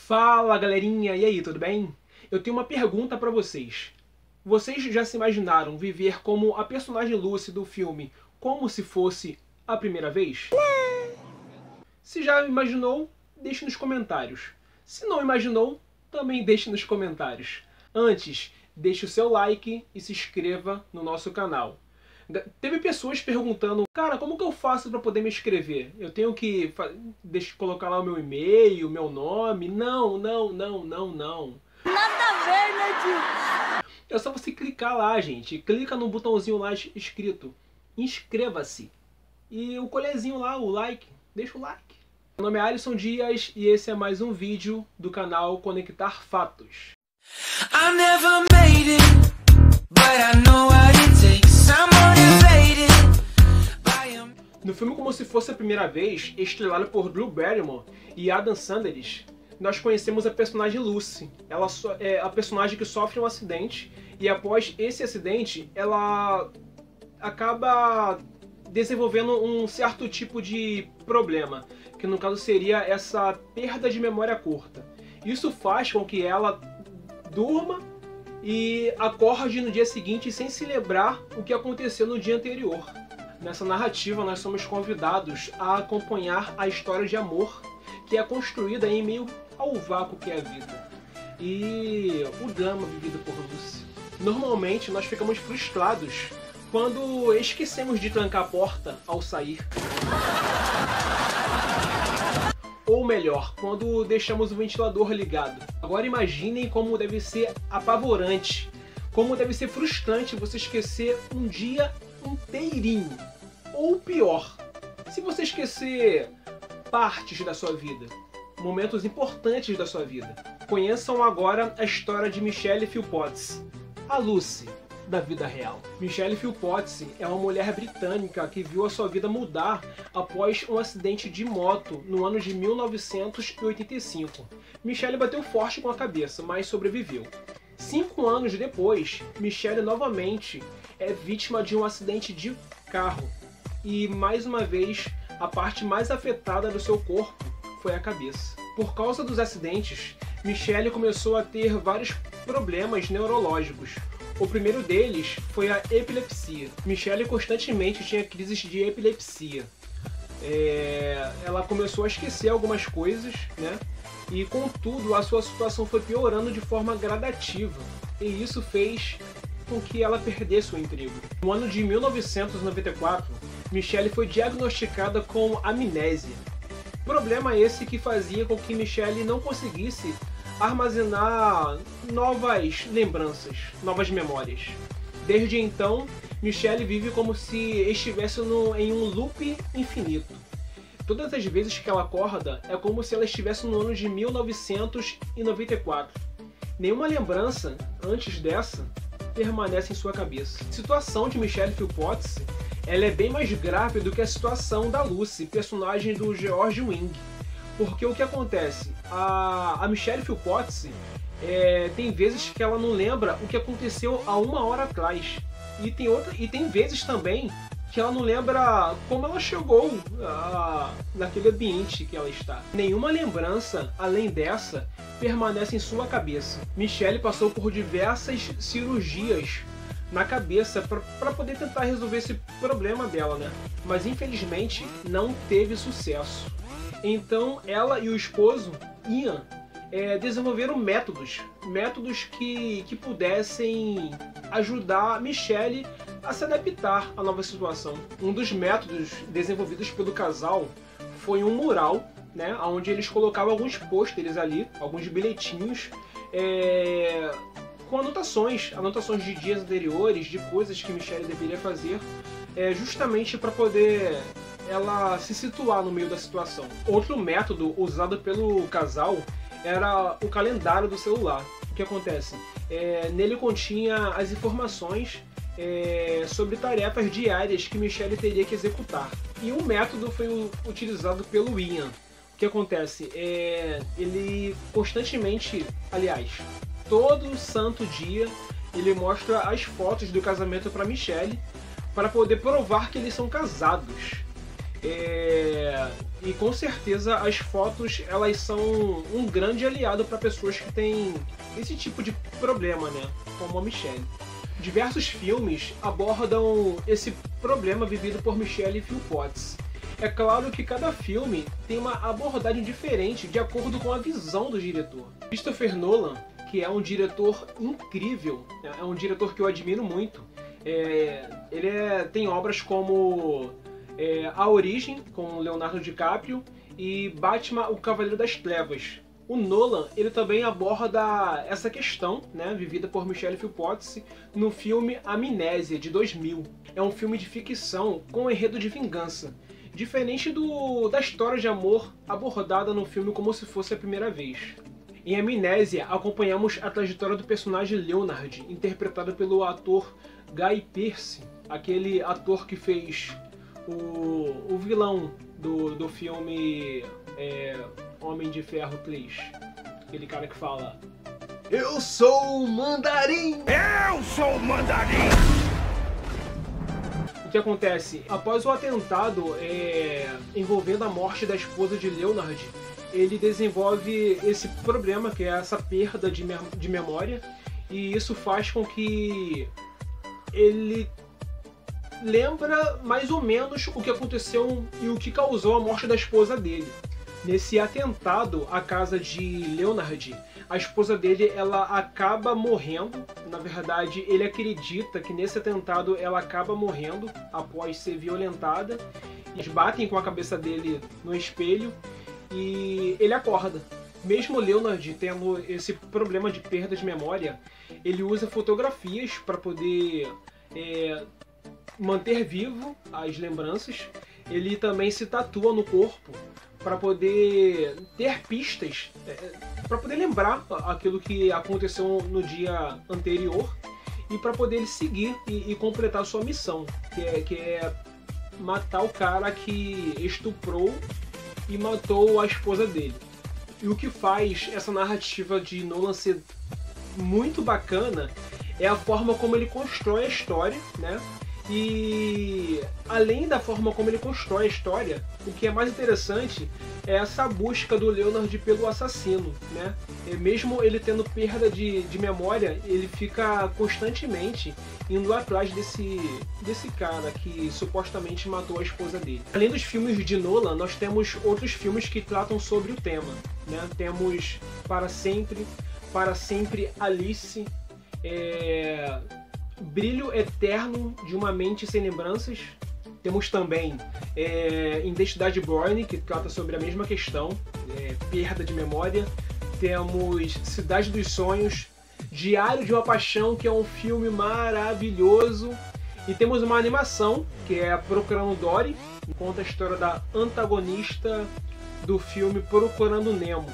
Fala galerinha, e aí, tudo bem? Eu tenho uma pergunta pra vocês. Vocês já se imaginaram viver como a personagem Lucy do filme Como Se Fosse a Primeira Vez? Se já imaginou, deixe nos comentários. Se não imaginou, também deixe nos comentários. Antes, deixe o seu like e se inscreva no nosso canal. Teve pessoas perguntando, cara, como que eu faço para poder me inscrever? Eu tenho que colocar lá o meu e-mail, o meu nome? Não. Nada a ver, né, tio? É só você clicar lá, gente. Clica no botãozinho lá escrito inscreva-se. E o colezinho lá, o like. Deixa o like. Meu nome é Alisson Dias e esse é mais um vídeo do canal Conectar Fatos. I never made it, but I know what it takes. I'm motivated by a... No filme Como Se Fosse a Primeira Vez, estrelado por Drew Barrymore e Adam Sandler, nós conhecemos a personagem Lucy. Ela é a personagem que sofre um acidente e após esse acidente ela acaba desenvolvendo um certo tipo de problema, que no caso seria essa perda de memória curta. Isso faz com que ela durma e acorde no dia seguinte sem se lembrar o que aconteceu no dia anterior. Nessa narrativa nós somos convidados a acompanhar a história de amor que é construída em meio ao vácuo que é a vida e o drama vivido por Lucy. Normalmente nós ficamos frustrados quando esquecemos de trancar a porta ao sair. Ou melhor, quando deixamos o ventilador ligado. Agora imaginem como deve ser apavorante, como deve ser frustrante você esquecer um dia inteirinho. Ou pior, se você esquecer partes da sua vida, momentos importantes da sua vida. Conheçam agora a história de Michelle Philpotts, a Lucy da vida real. Michelle Philpotts é uma mulher britânica que viu a sua vida mudar após um acidente de moto no ano de 1985. Michelle bateu forte com a cabeça, mas sobreviveu. 5 anos depois, Michelle novamente é vítima de um acidente de carro. E mais uma vez, a parte mais afetada do seu corpo foi a cabeça. Por causa dos acidentes, Michelle começou a ter vários problemas neurológicos. O primeiro deles foi a epilepsia. Michelle constantemente tinha crises de epilepsia. Ela começou a esquecer algumas coisas, né? E contudo a sua situação foi piorando de forma gradativa. E isso fez com que ela perdesse o emprego. No ano de 1994, Michelle foi diagnosticada com amnésia. Problema esse que fazia com que Michelle não conseguisse armazenar novas lembranças, novas memórias. Desde então, Michelle vive como se estivesse em um loop infinito. Todas as vezes que ela acorda, é como se ela estivesse no ano de 1994. Nenhuma lembrança antes dessa permanece em sua cabeça. A situação de Michelle Philpotts ela é bem mais grave do que a situação da Lucy, personagem do George Wing. Porque o que acontece? A Michelle Philpotts tem vezes que ela não lembra o que aconteceu há 1 hora atrás. E tem vezes também que ela não lembra como ela chegou naquele ambiente que ela está. Nenhuma lembrança, além dessa, permanece em sua cabeça. Michelle passou por diversas cirurgias na cabeça para poder tentar resolver esse problema dela, né? Mas infelizmente não teve sucesso. Então ela e o esposo, Ian, desenvolveram métodos que pudessem ajudar Michelle a se adaptar à nova situação. Um dos métodos desenvolvidos pelo casal foi um mural, né, onde eles colocavam alguns pôsteres ali, alguns bilhetinhos, com anotações de dias anteriores, de coisas que Michelle deveria fazer, justamente para poder ela se situar no meio da situação. Outro método usado pelo casal era o calendário do celular. O que acontece? Nele continha as informações sobre tarefas diárias que Michelle teria que executar. E um método foi utilizado pelo Ian. O que acontece? Ele constantemente, aliás, todo santo dia, ele mostra as fotos do casamento para Michelle para poder provar que eles são casados. E com certeza as fotos, elas são um grande aliado para pessoas que têm esse tipo de problema, né? Como a Michelle. Diversos filmes abordam esse problema vivido por Michelle Philpotts. É claro que cada filme tem uma abordagem diferente de acordo com a visão do diretor. Christopher Nolan, que é um diretor incrível, é um diretor que eu admiro muito. Ele tem obras como A Origem, com Leonardo DiCaprio, e Batman, o Cavaleiro das Trevas. O Nolan, ele também aborda essa questão, né, vivida por Michelle Philpotts no filme Amnésia, de 2000. É um filme de ficção com enredo de vingança, diferente da história de amor abordada no filme como se fosse a primeira vez. Em Amnésia, acompanhamos a trajetória do personagem Leonard, interpretado pelo ator Guy Pearce, aquele ator que fez o vilão do filme Homem de Ferro 3. Aquele cara que fala: "Eu sou o Mandarim! Eu sou o Mandarim!" O que acontece? Após o atentado envolvendo a morte da esposa de Leonard, ele desenvolve esse problema, que é essa perda de memória, e isso faz com que ele lembra mais ou menos o que aconteceu e o que causou a morte da esposa dele. Nesse atentado à casa de Leonard, a esposa dele, ela acaba morrendo. Na verdade, ele acredita que nesse atentado ela acaba morrendo após ser violentada. Eles batem com a cabeça dele no espelho e ele acorda. Mesmo Leonard tendo esse problema de perda de memória, ele usa fotografias para poder manter vivo as lembranças. Ele também se tatua no corpo para poder ter pistas, para poder lembrar aquilo que aconteceu no dia anterior e para poder ele seguir e completar a sua missão, que é matar o cara que estuprou e matou a esposa dele. E o que faz essa narrativa de Nolan ser muito bacana é a forma como ele constrói a história, né? E além da forma como ele constrói a história, o que é mais interessante é essa busca do Leonard pelo assassino, né? Mesmo ele tendo perda de memória, ele fica constantemente indo atrás desse cara que supostamente matou a esposa dele. Além dos filmes de Nolan, nós temos outros filmes que tratam sobre o tema, né? Temos Para Sempre Alice, Brilho Eterno de uma Mente Sem Lembranças. Temos também Identidade Bourne, que trata sobre a mesma questão, perda de memória. Temos Cidade dos Sonhos, Diário de uma Paixão, que é um filme maravilhoso. E temos uma animação, que é Procurando Dory, que conta a história da antagonista do filme Procurando Nemo.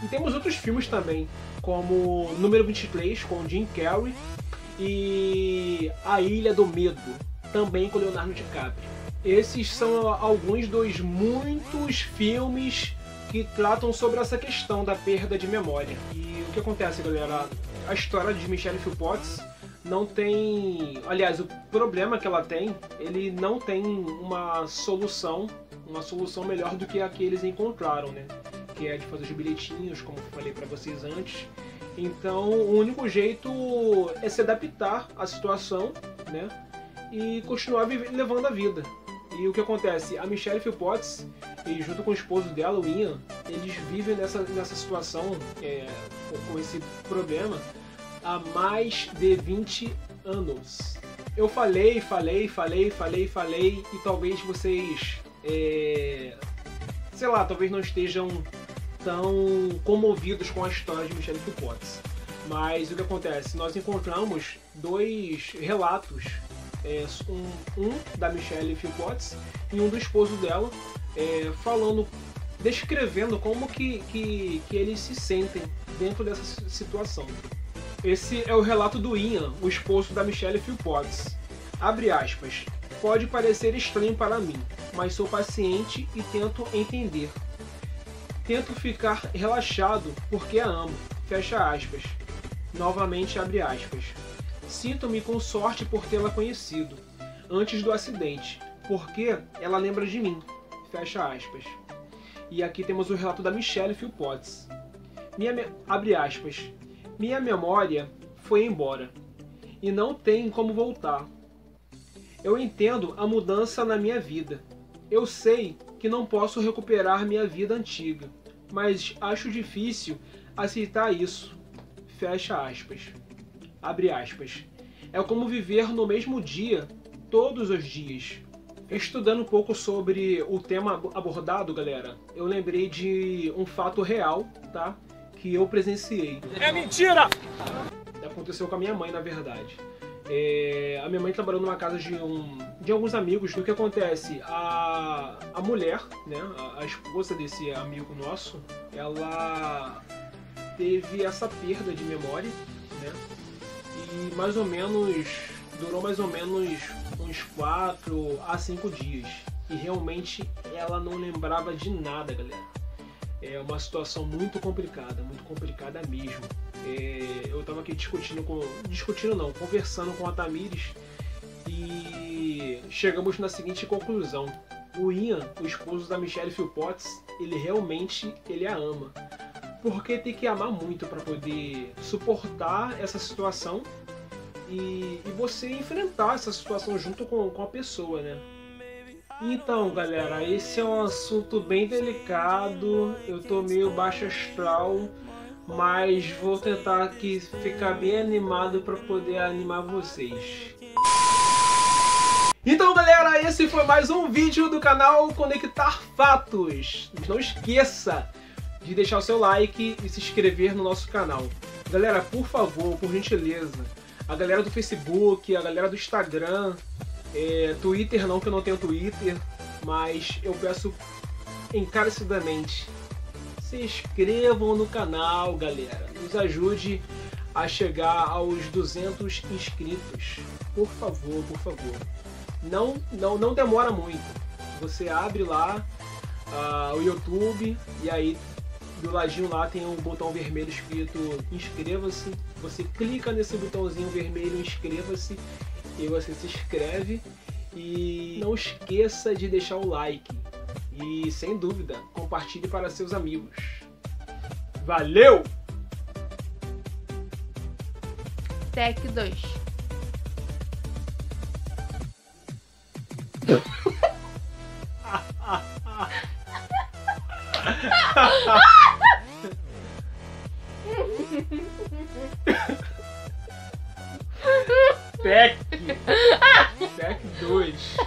E temos outros filmes também, como Número 23, com Jim Carrey, e A Ilha do Medo, também com Leonardo DiCaprio. Esses são alguns dos muitos filmes que tratam sobre essa questão da perda de memória. E o que acontece, galera? A história de Michelle Philpotts não tem... Aliás, o problema que ela tem, ele não tem uma solução melhor do que a que eles encontraram, né? Que é de fazer os bilhetinhos, como eu falei para vocês antes. Então, o único jeito é se adaptar à situação, né? E continuar levando a vida. E o que acontece? A Michelle Philpotts, e junto com o esposo dela, o Ian, eles vivem nessa situação, com esse problema, há mais de 20 anos. Eu falei, e talvez vocês, sei lá, talvez não estejam tão comovidos com a história de Michelle Philpotts. Mas o que acontece? Nós encontramos dois relatos, um da Michelle Philpotts e um do esposo dela, descrevendo como que eles se sentem dentro dessa situação. Esse é o relato do Ian, o esposo da Michelle Philpotts. Abre aspas. Pode parecer estranho para mim, mas sou paciente e tento entender. Tento ficar relaxado porque a amo. Fecha aspas. Novamente abre aspas. Sinto-me com sorte por tê-la conhecido antes do acidente, porque ela lembra de mim. Fecha aspas. E aqui temos o relato da Michelle Philpotts. Abre aspas. Minha memória foi embora e não tem como voltar. Eu entendo a mudança na minha vida. Eu sei que não posso recuperar minha vida antiga, mas acho difícil aceitar isso. Fecha aspas. Abre aspas. É como viver no mesmo dia, todos os dias. Estudando um pouco sobre o tema abordado, galera, eu lembrei de um fato real, tá? Que eu presenciei. É mentira! Aconteceu com a minha mãe, na verdade. A minha mãe trabalhou numa casa de alguns amigos. O que acontece? A mulher, né, a esposa desse amigo nosso, ela teve essa perda de memória, né? E durou mais ou menos uns 4 a 5 dias. E realmente ela não lembrava de nada, galera. É uma situação muito complicada mesmo. Eu estava aqui conversando com a Tamires e chegamos na seguinte conclusão. O Ian, o esposo da Michelle Philpotts, ele realmente a ama. Porque tem que amar muito para poder suportar essa situação e você enfrentar essa situação junto com a pessoa, né? Então, galera, esse é um assunto bem delicado. Eu tô meio baixo astral, mas vou tentar aqui ficar bem animado para poder animar vocês. Então, galera, esse foi mais um vídeo do canal Conectar Fatos. Não esqueça de deixar o seu like e se inscrever no nosso canal. Galera, por favor, por gentileza, a galera do Facebook, a galera do Instagram, Twitter não, que eu não tenho Twitter, mas eu peço encarecidamente, se inscrevam no canal, galera. Nos ajude a chegar aos 200 inscritos. Por favor, por favor. Não demora muito. Você abre lá o YouTube e aí do ladinho lá tem um botão vermelho escrito inscreva-se. Você clica nesse botãozinho vermelho inscreva-se e você se inscreve. E não esqueça de deixar o like. E sem dúvida, compartilhe para seus amigos. Valeu! Tec 2. Tec 2.